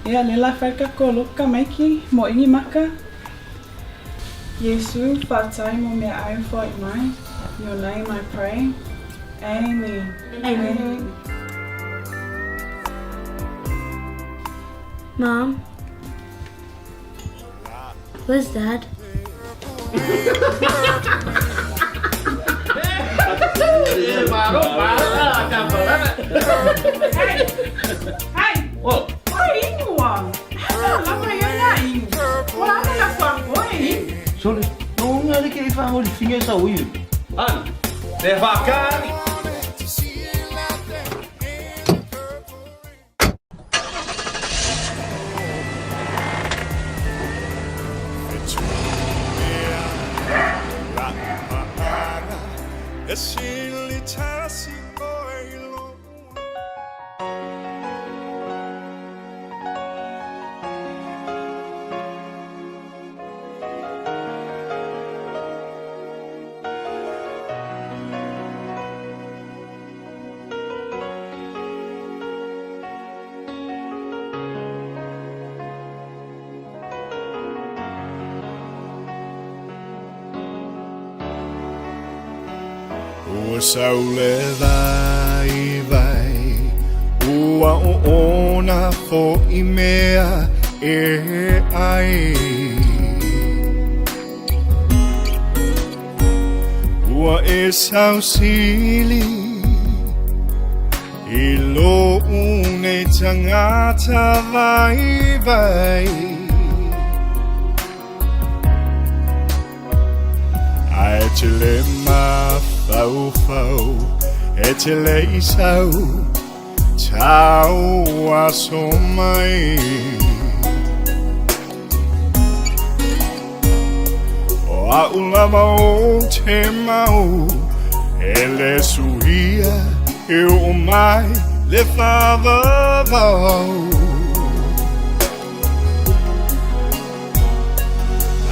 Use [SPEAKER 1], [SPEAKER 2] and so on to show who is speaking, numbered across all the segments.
[SPEAKER 1] Ia lela whaika koloka maiki mo ingi maka. Yesu, whātai mo mea au whai mai. In your name I pray. Amen.
[SPEAKER 2] Amen. Mom, where's Dad?
[SPEAKER 1] Hey!
[SPEAKER 3] Whoa.
[SPEAKER 1] Oi, inua! Lama ia nga ingu. Wala na ka whangoi.
[SPEAKER 3] Sorry. No, nga rin kayo pa huli finger sa uyo. An, devagar.
[SPEAKER 4] Ua saule vai vai Ua o ona fo I mea e ai Ua e sau sili I lo une tangata vai vai Ai te le Fau fau e te lei sau Tau aso mai O a ulama o te mau E le suia e o mai le whawawau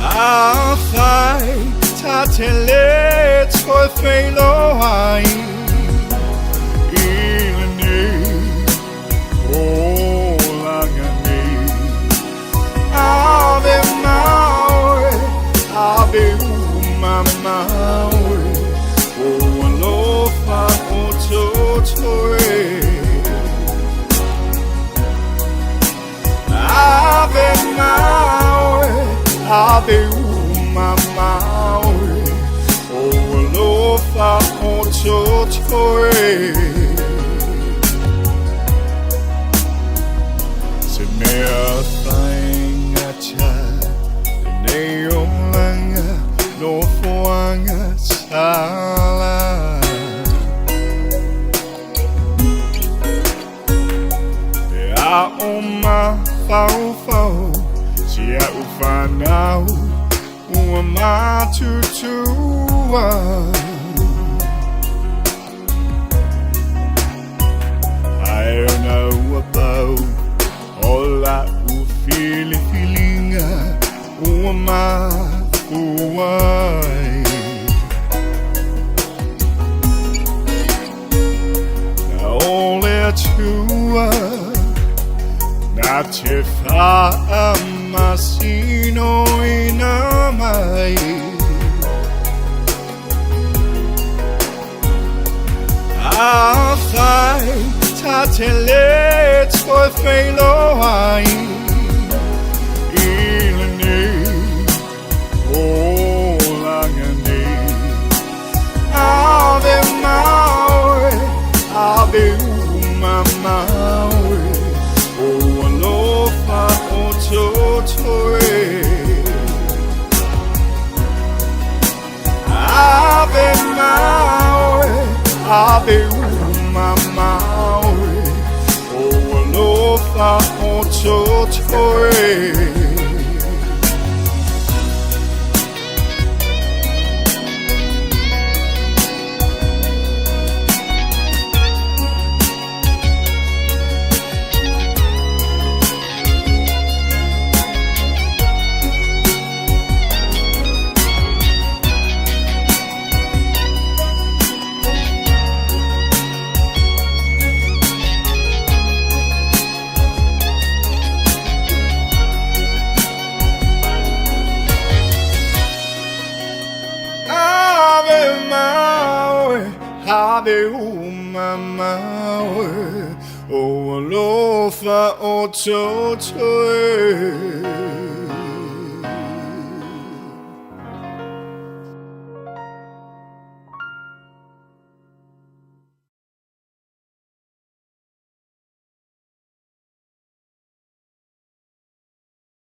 [SPEAKER 4] A whai Ta te le toi whailo ai I le nei o langa nei Ave maue, ave uma maue O alofa o totoe Ave maue, ave uma maue Fa o totoe Se mea whainga ta Nei o langa no whoanga sala Te a o ma whau whau Si a u whanau Ua matutua I don't know about all that feelinga uma uai Na ole tua Na te wha masino ina mai A whai Ta te le toi whailo ai I le nei O langa nei Ave maue Ave uma maue O alofa o totoe Ave maue Ave uma maue O alofa o totoe de mama we o lo fa o to